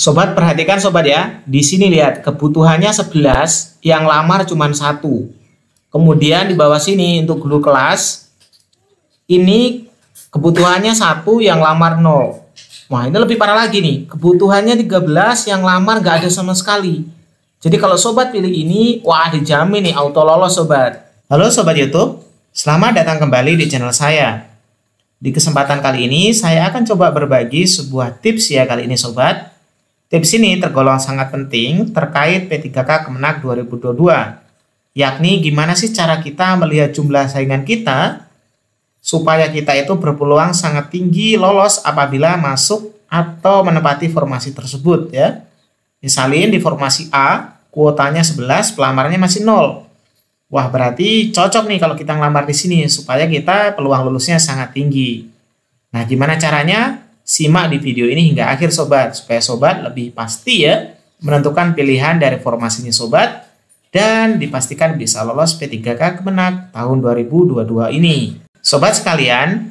Sobat perhatikan sobat ya. Di sini lihat kebutuhannya 11, yang lamar cuma 1. Kemudian di bawah sini untuk guru kelas ini kebutuhannya 1, yang lamar 0. Wah, ini lebih parah lagi nih. Kebutuhannya 13, yang lamar gak ada sama sekali. Jadi kalau sobat pilih ini, wah dijamin nih auto lolos sobat. Halo sobat YouTube, selamat datang kembali di channel saya. Di kesempatan kali ini saya akan coba berbagi sebuah tips ya kali ini sobat. Tips ini tergolong sangat penting terkait P3K Kemenak 2022. Yakni gimana sih cara kita melihat jumlah saingan kita supaya kita itu berpeluang sangat tinggi lolos apabila masuk atau menempati formasi tersebut ya. Misalnya di formasi A, kuotanya 11, pelamarnya masih 0. Wah, berarti cocok nih kalau kita ngelamar di sini supaya kita peluang lulusnya sangat tinggi. Nah, gimana caranya? Simak di video ini hingga akhir sobat, supaya sobat lebih pasti ya menentukan pilihan dari formasinya sobat dan dipastikan bisa lolos P3K Kemenak tahun 2022 ini. Sobat sekalian,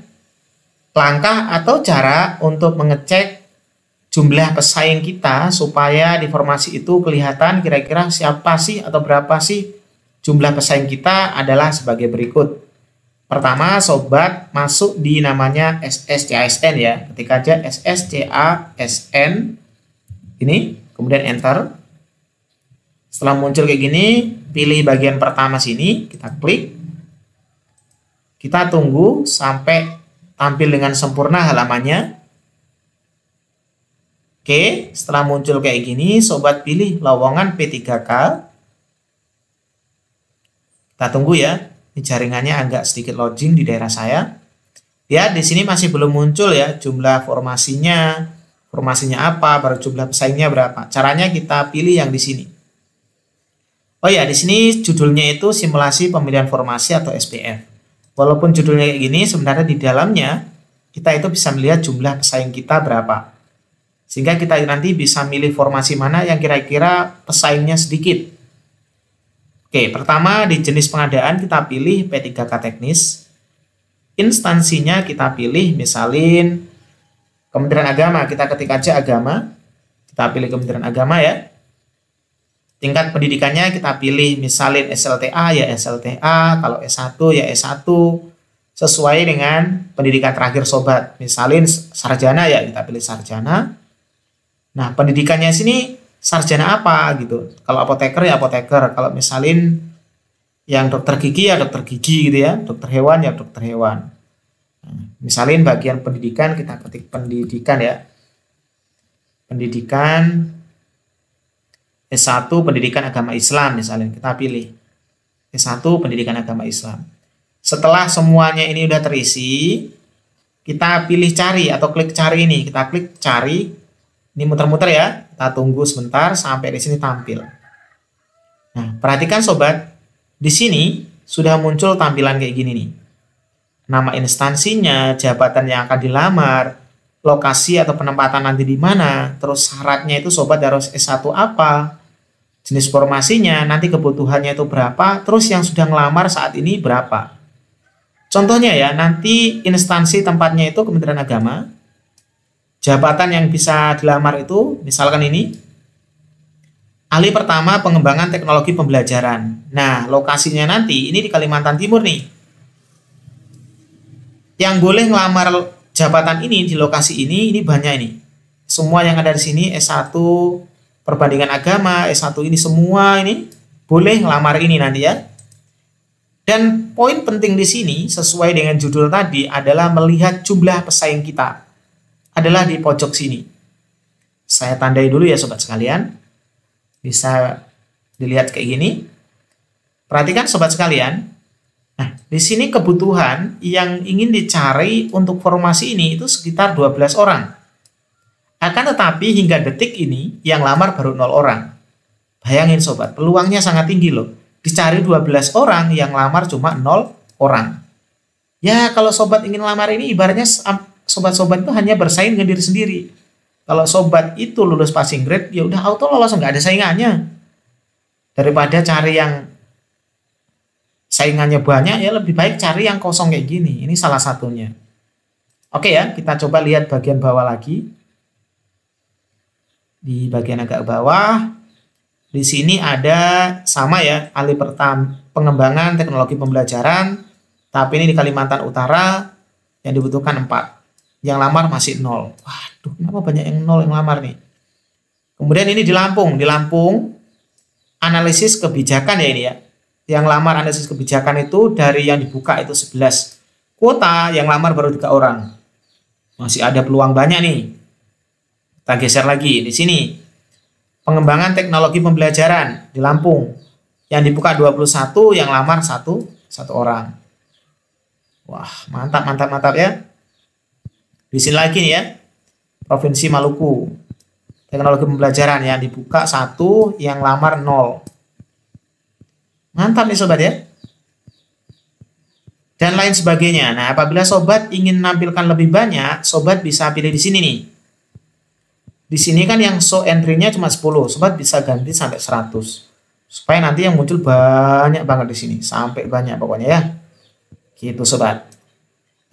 langkah atau cara untuk mengecek jumlah pesaing kita supaya di formasi itu kelihatan kira-kira siapa sih atau berapa sih jumlah pesaing kita adalah sebagai berikut. Pertama, sobat masuk di namanya SSCASN ya. Ketik aja SSCASN ini, kemudian enter. Setelah muncul kayak gini, pilih bagian pertama sini, kita klik. Kita tunggu sampai tampil dengan sempurna halamannya. Oke, setelah muncul kayak gini, sobat pilih lowongan P3K. Kita tunggu ya. Ini jaringannya agak sedikit loading di daerah saya. Ya, di sini masih belum muncul ya jumlah formasinya apa, baru jumlah pesaingnya berapa. Caranya kita pilih yang di sini. Oh ya, di sini judulnya itu simulasi pemilihan formasi atau SPF. Walaupun judulnya kayak gini, sebenarnya di dalamnya kita itu bisa melihat jumlah pesaing kita berapa. Sehingga kita nanti bisa milih formasi mana yang kira-kira pesaingnya sedikit. Oke, pertama di jenis pengadaan kita pilih P3K teknis. Instansinya kita pilih misalin Kementerian Agama, kita ketik aja agama. Kita pilih Kementerian Agama ya. Tingkat pendidikannya kita pilih misalin SLTA ya SLTA, kalau S1 ya S1. Sesuai dengan pendidikan terakhir sobat. Misalin sarjana ya kita pilih sarjana. Nah, pendidikannya sini sarjana apa gitu. Kalau apoteker ya apoteker. Kalau misalin yang dokter gigi ya dokter gigi gitu ya. Dokter hewan ya dokter hewan. Nah, misalin bagian pendidikan kita ketik pendidikan ya. Pendidikan S1 pendidikan agama Islam misalnya kita pilih. S1 pendidikan agama Islam. Setelah semuanya ini udah terisi, kita pilih cari atau klik cari ini. Kita klik cari. Ini muter-muter ya, kita tunggu sebentar sampai di sini tampil. Nah, perhatikan sobat, di sini sudah muncul tampilan kayak gini nih. Nama instansinya, jabatan yang akan dilamar, lokasi atau penempatan nanti di mana, terus syaratnya itu sobat harus S1 apa, jenis formasinya, nanti kebutuhannya itu berapa, terus yang sudah ngelamar saat ini berapa. Contohnya ya, nanti instansi tempatnya itu Kementerian Agama. Jabatan yang bisa dilamar itu, misalkan ini, ahli pertama pengembangan teknologi pembelajaran. Nah, lokasinya nanti, ini di Kalimantan Timur nih. Yang boleh ngelamar jabatan ini di lokasi ini banyak ini. Semua yang ada di sini, S1, perbandingan agama, S1 ini semua ini, boleh ngelamar ini nanti ya. Dan poin penting di sini, sesuai dengan judul tadi, adalah melihat jumlah pesaing kita. Adalah di pojok sini. Saya tandai dulu ya sobat sekalian. Bisa dilihat kayak gini. Perhatikan sobat sekalian. Nah, di sini kebutuhan yang ingin dicari untuk formasi ini itu sekitar 12 orang. Akan tetapi hingga detik ini yang lamar baru 0 orang. Bayangin sobat, peluangnya sangat tinggi loh. Dicari 12 orang yang lamar cuma 0 orang. Ya, kalau sobat ingin lamar ini ibaratnya sobat-sobat itu hanya bersaing dengan diri sendiri. Kalau sobat itu lulus passing grade, ya udah auto lolos, nggak ada saingannya. Daripada cari yang saingannya banyak, ya lebih baik cari yang kosong kayak gini. Ini salah satunya. Oke ya, kita coba lihat bagian bawah lagi. di bagian agak bawah. Di sini ada sama ya, alih pertama pengembangan teknologi pembelajaran, tapi ini di Kalimantan Utara yang dibutuhkan 4. Yang lamar masih 0. Waduh, kenapa banyak yang 0 yang lamar nih? Kemudian ini di Lampung. Di Lampung, analisis kebijakan ya ini ya. Yang lamar analisis kebijakan itu dari yang dibuka itu 11 kuota, yang lamar baru 3 orang. Masih ada peluang banyak nih. Kita geser lagi di sini. Pengembangan teknologi pembelajaran di Lampung. Yang dibuka 21, yang lamar satu orang. Wah, mantap, mantap, mantap ya. Di sini lagi nih ya. Provinsi Maluku. Teknologi pembelajaran yang dibuka 1, yang lamar 0. Mantap nih sobat ya. Dan lain sebagainya. Nah, apabila sobat ingin menampilkan lebih banyak, sobat bisa pilih di sini nih. Di sini kan yang show entry-nya cuma 10, sobat bisa ganti sampai 100. Supaya nanti yang muncul banyak banget di sini, sampai banyak pokoknya ya. Gitu sobat.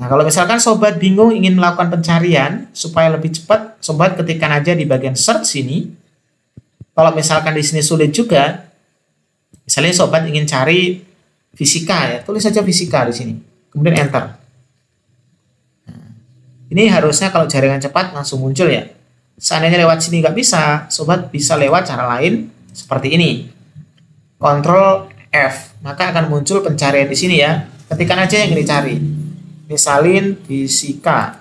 Nah, kalau misalkan sobat bingung ingin melakukan pencarian supaya lebih cepat, sobat ketikkan aja di bagian search sini. Kalau misalkan di sini sulit juga, misalnya sobat ingin cari fisika ya, tulis saja fisika di sini. Kemudian enter. Nah, ini harusnya kalau jaringan cepat langsung muncul ya. Seandainya lewat sini nggak bisa, sobat bisa lewat cara lain seperti ini. Ctrl F, maka akan muncul pencarian di sini ya. Ketikkan aja yang dicari. Misalin fisika.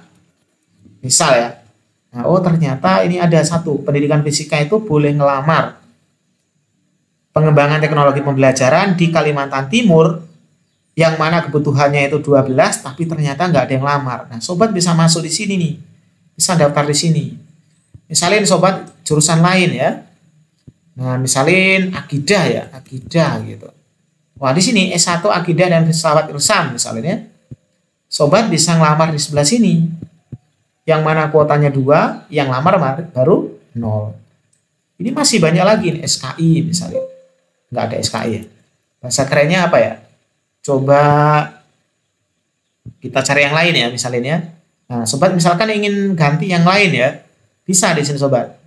Misal ya. Nah, oh ternyata ini ada satu. Pendidikan fisika itu boleh ngelamar. Pengembangan teknologi pembelajaran di Kalimantan Timur, yang mana kebutuhannya itu 12, tapi ternyata nggak ada yang lamar. Nah, sobat bisa masuk di sini nih. Bisa daftar di sini. Misalin sobat jurusan lain ya. Nah, misalin akidah ya, akidah gitu. Wah, di sini S1 akidah dan filsafat ilsam misalnya. Sobat bisa ngelamar di sebelah sini. Yang mana kuotanya 2, yang lamar baru 0. Ini masih banyak lagi nih, SKI misalnya. Nggak ada SKI ya. Bahasa kerennya apa ya? Coba kita cari yang lain ya misalnya. Nah, sobat misalkan ingin ganti yang lain ya. Bisa di sini sobat.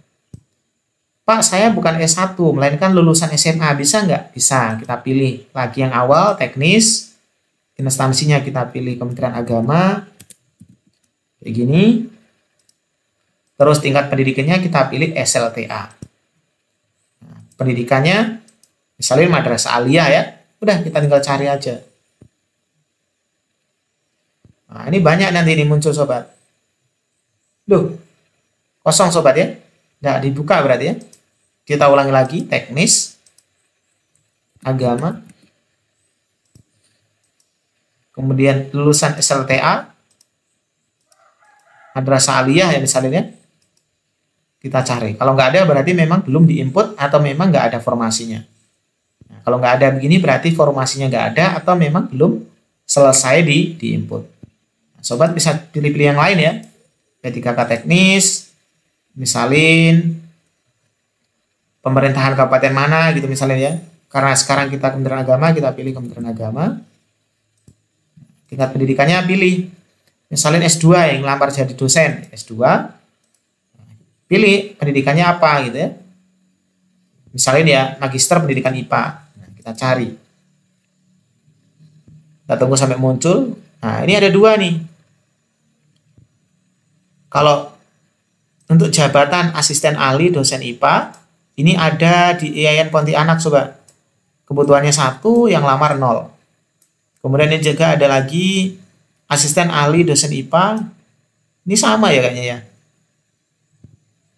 Pak, saya bukan S1, melainkan lulusan SMA. Bisa nggak? Bisa. Kita pilih lagi yang awal, teknis. Instansinya kita pilih Kementerian Agama. Kayak gini. Terus tingkat pendidikannya kita pilih SLTA. Nah, pendidikannya, misalnya madrasah aliyah ya. Udah, kita tinggal cari aja. Nah, ini banyak nanti ini muncul sobat. Duh. Kosong sobat ya, nggak dibuka berarti ya. Kita ulangi lagi, teknis, agama, kemudian lulusan SLTA, madrasah aliyah ya misalnya. Kita cari. Kalau nggak ada berarti memang belum diinput atau memang nggak ada formasinya. Nah, kalau nggak ada begini berarti formasinya nggak ada atau memang belum selesai diinput. Nah, sobat bisa pilih-pilih yang lain ya. P3K teknis. Misalin pemerintahan kabupaten mana gitu misalnya ya. Karena sekarang kita Kementerian Agama, kita pilih Kementerian Agama. Tingkat pendidikannya pilih. Misalin S2 yang lamar jadi dosen, S2. Pilih pendidikannya apa gitu ya. Misalin ya magister pendidikan IPA. Nah, kita cari. Kita tunggu sampai muncul. Nah, ini ada 2 nih. Kalau untuk jabatan asisten ahli dosen IPA, ini ada di IAIN Pontianak, sobat. Kebutuhannya 1, yang lamar 0. Kemudian ini juga ada lagi asisten ahli dosen IPA. Ini sama ya kayaknya ya.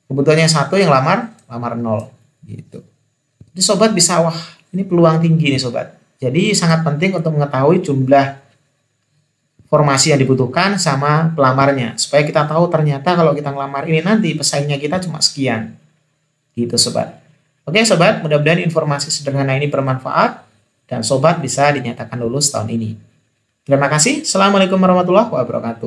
Kebutuhannya 1, yang lamar 0. Gitu. Jadi sobat bisa, wah ini peluang tinggi nih sobat. Jadi sangat penting untuk mengetahui jumlah formasi yang dibutuhkan sama pelamarnya, supaya kita tahu ternyata kalau kita ngelamar ini nanti pesaingnya kita cuma sekian. Gitu sobat. Oke sobat, mudah-mudahan informasi sederhana ini bermanfaat dan sobat bisa dinyatakan lulus tahun ini. Terima kasih. Assalamualaikum warahmatullahi wabarakatuh.